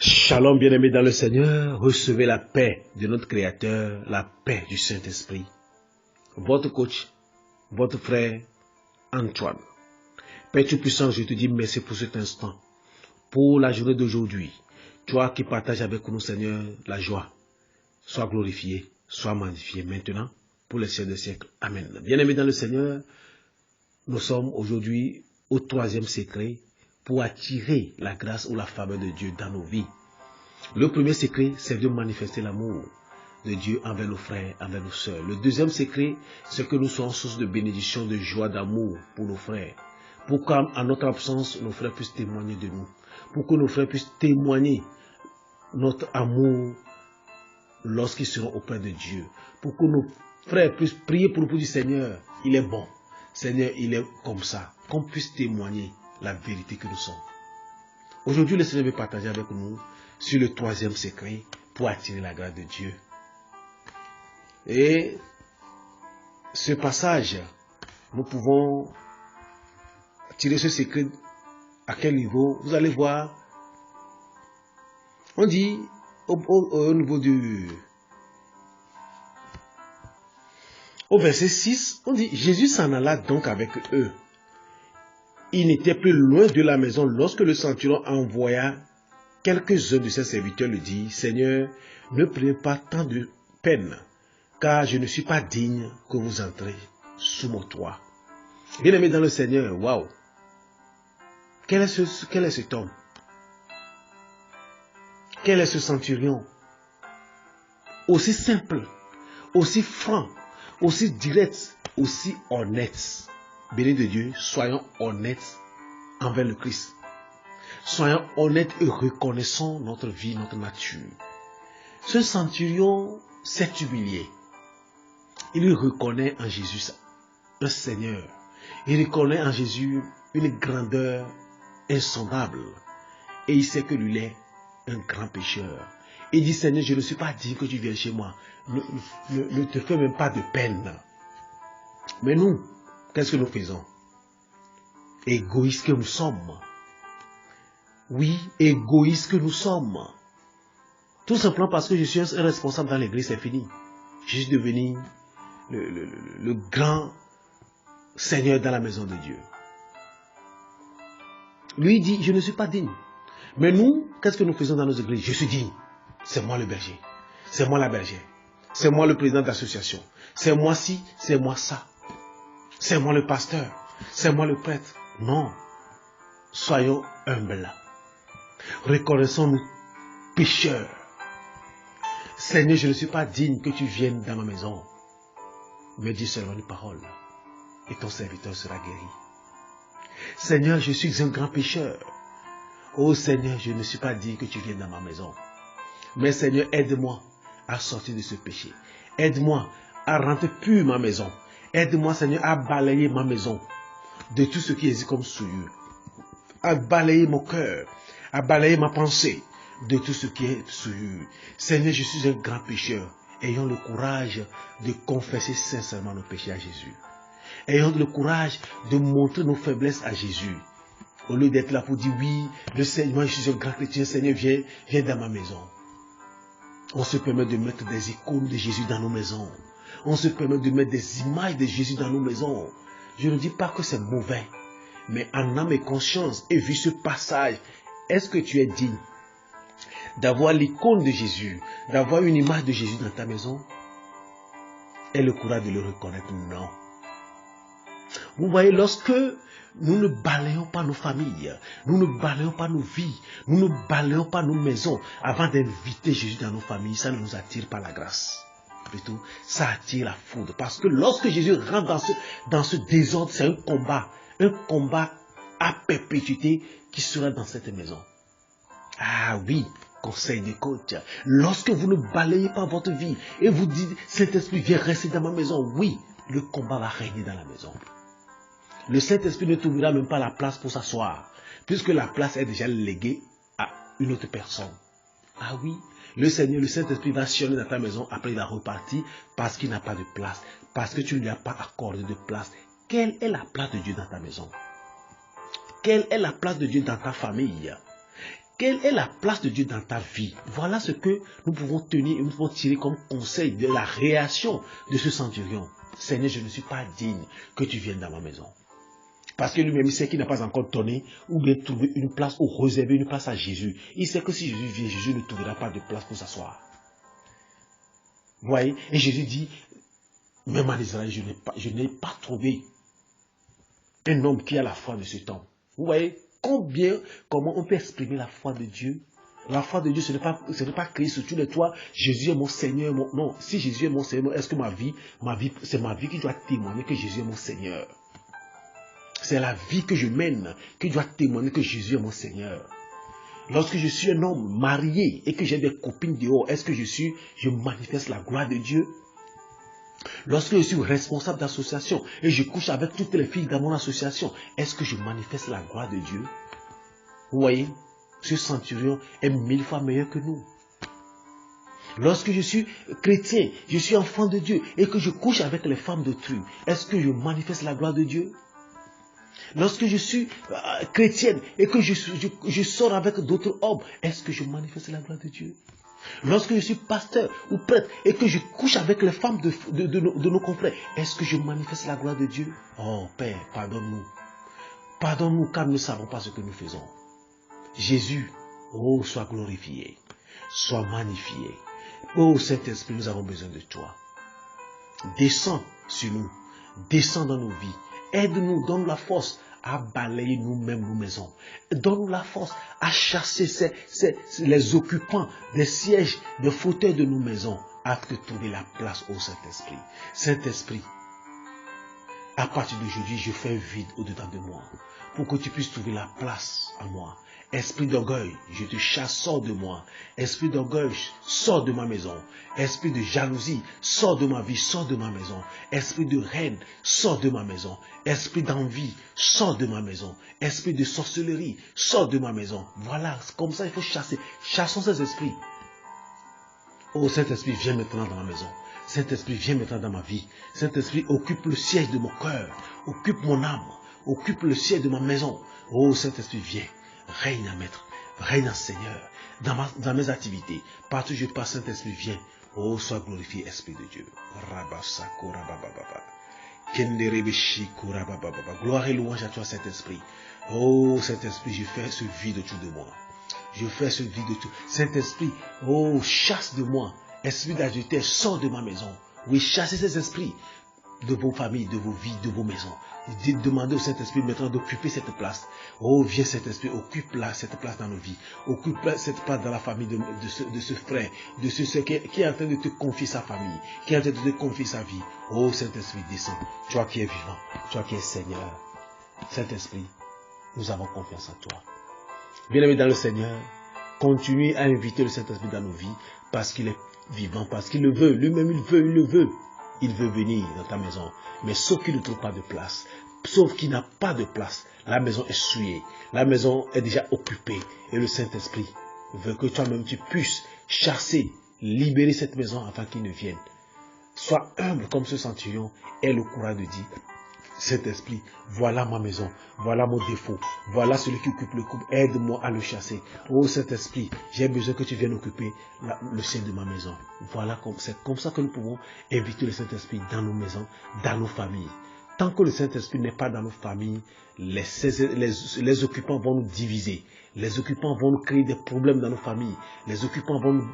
Shalom bien-aimés dans le Seigneur, recevez la paix de notre Créateur, la paix du Saint-Esprit. Votre coach, votre frère Antoine. Père Tout-Puissant, je te dis merci pour cet instant, pour la journée d'aujourd'hui. Toi qui partages avec nous, Seigneur, la joie. Sois glorifié, sois magnifié maintenant, pour les siècles des siècles. Amen. Bien-aimés dans le Seigneur, nous sommes aujourd'hui au troisième secret pour attirer la grâce ou la faveur de Dieu dans nos vies. Le premier secret, c'est de manifester l'amour de Dieu envers nos frères, envers nos sœurs. Le deuxième secret, c'est que nous soyons source de bénédiction, de joie, d'amour pour nos frères. Pour qu'en notre absence, nos frères puissent témoigner de nous. Pour que nos frères puissent témoigner notre amour lorsqu'ils seront auprès de Dieu. Pour que nos frères puissent prier pour nous, pour dire Seigneur, il est bon. Seigneur, il est comme ça. Qu'on puisse témoigner la vérité que nous sommes. Aujourd'hui, le Seigneur veut partager avec nous sur le troisième secret pour attirer la grâce de Dieu. Et ce passage, nous pouvons tirer ce secret à quel niveau? Vous allez voir, on dit au niveau au verset 6, on dit Jésus s'en alla donc avec eux. Il n'était plus loin de la maison lorsque le centurion envoya quelques-uns de ses serviteurs lui dire, Seigneur, ne prenez pas tant de peine, car je ne suis pas digne que vous entrez sous mon toit. Bien-aimé dans le Seigneur, waouh! Quel est cet homme? Quel est ce centurion? Aussi simple, aussi franc, aussi direct, aussi honnête. Béni de Dieu, soyons honnêtes envers le Christ. Soyons honnêtes et reconnaissons notre vie, notre nature. Ce centurion s'est humilié. Il reconnaît en Jésus un Seigneur. Il reconnaît en Jésus une grandeur insondable. Et il sait que lui est un grand pécheur. Il dit, Seigneur, je ne suis pas digne que tu viennes chez moi. Ne te fais même pas de peine. Mais nous, qu'est-ce que nous faisons? Égoïstes que nous sommes. Oui, égoïstes que nous sommes. Tout simplement parce que je suis un responsable dans l'église, c'est fini. Je suis devenu le grand Seigneur dans la maison de Dieu. Lui dit, je ne suis pas digne. Mais nous, qu'est-ce que nous faisons dans nos églises? Je suis digne. C'est moi le berger. C'est moi la bergère. C'est moi le président d'association. C'est moi ci, c'est moi ça. C'est moi le pasteur. C'est moi le prêtre. Non. Soyons humbles. Reconnaissons-nous pécheurs. Seigneur, je ne suis pas digne que tu viennes dans ma maison. Mais dis seulement une parole. Et ton serviteur sera guéri. Seigneur, je suis un grand pécheur. Oh Seigneur, je ne suis pas digne que tu viennes dans ma maison. Mais Seigneur, aide-moi à sortir de ce péché. Aide-moi à rendre pure ma maison. Aide-moi, Seigneur, à balayer ma maison de tout ce qui existe comme souillure. À balayer mon cœur, à balayer ma pensée de tout ce qui est souillure. Seigneur, je suis un grand pécheur. Ayons le courage de confesser sincèrement nos péchés à Jésus. Ayons le courage de montrer nos faiblesses à Jésus. Au lieu d'être là pour dire oui, le Seigneur, moi je suis un grand chrétien, Seigneur, viens dans ma maison. On se permet de mettre des icônes de Jésus dans nos maisons. On se permet de mettre des images de Jésus dans nos maisons. Je ne dis pas que c'est mauvais. Mais en âme et conscience, et vu ce passage, est-ce que tu es digne d'avoir l'icône de Jésus, d'avoir une image de Jésus dans ta maison? Aie le courage de le reconnaître? Non. Vous voyez, lorsque nous ne balayons pas nos familles, nous ne balayons pas nos vies, nous ne balayons pas nos maisons avant d'inviter Jésus dans nos familles, ça ne nous attire pas la grâce. Plutôt, ça attire la foudre. Parce que lorsque Jésus rentre dans ce désordre, c'est un combat à perpétuité qui sera dans cette maison. Ah oui, conseil de coach. Lorsque vous ne balayez pas votre vie et vous dites, Saint-Esprit, viens rester dans ma maison, oui, le combat va régner dans la maison. Le Saint-Esprit ne trouvera même pas la place pour s'asseoir, puisque la place est déjà léguée à une autre personne. Ah oui, le Seigneur, le Saint-Esprit va sionner dans ta maison, après il va repartir parce qu'il n'a pas de place, parce que tu ne lui as pas accordé de place. Quelle est la place de Dieu dans ta maison? Quelle est la place de Dieu dans ta famille? Quelle est la place de Dieu dans ta vie? Voilà ce que nous pouvons tenir et nous pouvons tirer comme conseil de la réaction de ce centurion. Seigneur, je ne suis pas digne que tu viennes dans ma maison. Parce que lui-même, il sait qu'il n'a pas encore donné ou bien trouvé une place ou réservé une place à Jésus. Il sait que si Jésus vient, Jésus ne trouvera pas de place pour s'asseoir. Vous voyez? Et Jésus dit, même en Israël, je n'ai pas trouvé un homme qui a la foi de ce temps. Vous voyez comment on peut exprimer la foi de Dieu? La foi de Dieu, ce n'est pas crier sur tous les toits, Jésus est mon Seigneur. Non, si Jésus est mon Seigneur, est-ce que c'est ma vie qui doit témoigner que Jésus est mon Seigneur? C'est la vie que je mène qui doit témoigner que Jésus est mon Seigneur. Lorsque je suis un homme marié et que j'ai des copines dehors, est-ce que je manifeste la gloire de Dieu? Lorsque je suis responsable d'association et je couche avec toutes les filles dans mon association, est-ce que je manifeste la gloire de Dieu? Vous voyez, ce centurion est 1000 fois meilleur que nous. Lorsque je suis chrétien, je suis enfant de Dieu et que je couche avec les femmes d'autrui, est-ce que je manifeste la gloire de Dieu? Lorsque je suis chrétienne et que je sors avec d'autres hommes, est-ce que je manifeste la gloire de Dieu? Lorsque je suis pasteur ou prêtre et que je couche avec les femmes de nos confrères, est-ce que je manifeste la gloire de Dieu? Oh Père, pardonne-nous. Pardonne-nous car nous ne savons pas ce que nous faisons. Jésus, oh, sois glorifié, sois magnifié. Oh Saint-Esprit, nous avons besoin de toi. Descends sur nous, descends dans nos vies. Aide-nous, donne-nous la force à balayer nous-mêmes nos maisons. Donne-nous la force à chasser les occupants des sièges, des fauteuils de nos maisons, afin de trouver la place au Saint-Esprit. Saint-Esprit, à partir d'aujourd'hui, je fais un vide au-dedans de moi, pour que tu puisses trouver la place à moi. Esprit d'orgueil, je te chasse, sors de moi. Esprit d'orgueil, sors de ma maison. Esprit de jalousie, sors de ma vie, sors de ma maison. Esprit de haine, sors de ma maison. Esprit d'envie, sors de ma maison. Esprit de sorcellerie, sors de ma maison. Voilà, comme ça il faut chasser. Chassons ces esprits. Oh Saint-Esprit, viens maintenant dans ma maison. Saint-Esprit, viens maintenant dans ma vie. Saint-Esprit, occupe le siège de mon cœur. Occupe mon âme. Occupe le siège de ma maison. Oh Saint-Esprit, viens. Règne à maître, règne à Seigneur, dans mes activités. Partout où je passe, Saint-Esprit, viens. Oh, sois glorifié, Esprit de Dieu. Gloire et louange à toi, Saint-Esprit. Oh, Saint-Esprit, je fais ce vide autour de moi. Je fais ce vide autour. Saint-Esprit, oh, chasse de moi. Esprit d'adultère, sors de ma maison. Oui, chassez ces esprits de vos familles, de vos vies, de vos maisons. Demandez au Saint-Esprit maintenant d'occuper cette place. Oh, viens Saint-Esprit, occupe cette place dans nos vies. Occupe cette place dans la famille de ce frère, de ce qui est en train de te confier sa famille, qui est en train de te confier sa vie. Oh, Saint-Esprit, descends. Toi qui es vivant, toi qui es Seigneur. Saint-Esprit, nous avons confiance en toi. Bien-aimés dans le Seigneur, continuez à inviter le Saint-Esprit dans nos vies parce qu'il est vivant, parce qu'il le veut. Lui-même, il le veut. Il veut venir dans ta maison, mais sauf qu'il ne trouve pas de place, sauf qu'il n'a pas de place, la maison est souillée, la maison est déjà occupée, et le Saint-Esprit veut que toi-même tu puisses chasser, libérer cette maison afin qu'il ne vienne. Sois humble comme ce centurion, aie le courage de dire, Saint-Esprit, voilà ma maison, voilà mon défaut, voilà celui qui occupe le couple, aide-moi à le chasser. Oh Saint-Esprit, j'ai besoin que tu viennes occuper le ciel de ma maison. Voilà, c'est comme ça que nous pouvons inviter le Saint-Esprit dans nos maisons, dans nos familles. Tant que le Saint-Esprit n'est pas dans nos familles, les occupants vont nous diviser, les occupants vont nous créer des problèmes dans nos familles, les occupants vont nous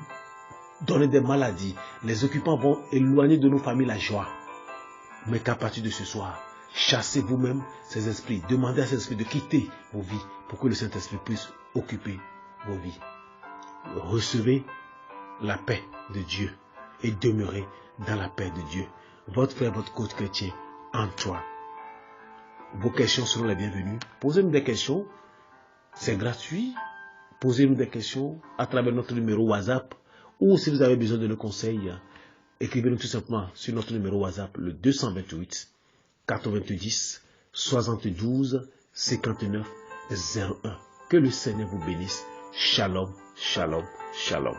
donner des maladies, les occupants vont éloigner de nos familles la joie. Mais qu'à partir de ce soir, chassez vous-même ces esprits. Demandez à ces esprits de quitter vos vies pour que le Saint-Esprit puisse occuper vos vies. Recevez la paix de Dieu et demeurez dans la paix de Dieu. Votre frère, votre coach chrétien, Antoine. Vos questions seront les bienvenues. Posez-nous des questions. C'est gratuit. Posez-nous des questions à travers notre numéro WhatsApp ou si vous avez besoin de nos conseils, écrivez-nous tout simplement sur notre numéro WhatsApp, le 228 90 72 59 01. Que le Seigneur vous bénisse. Shalom, shalom, shalom.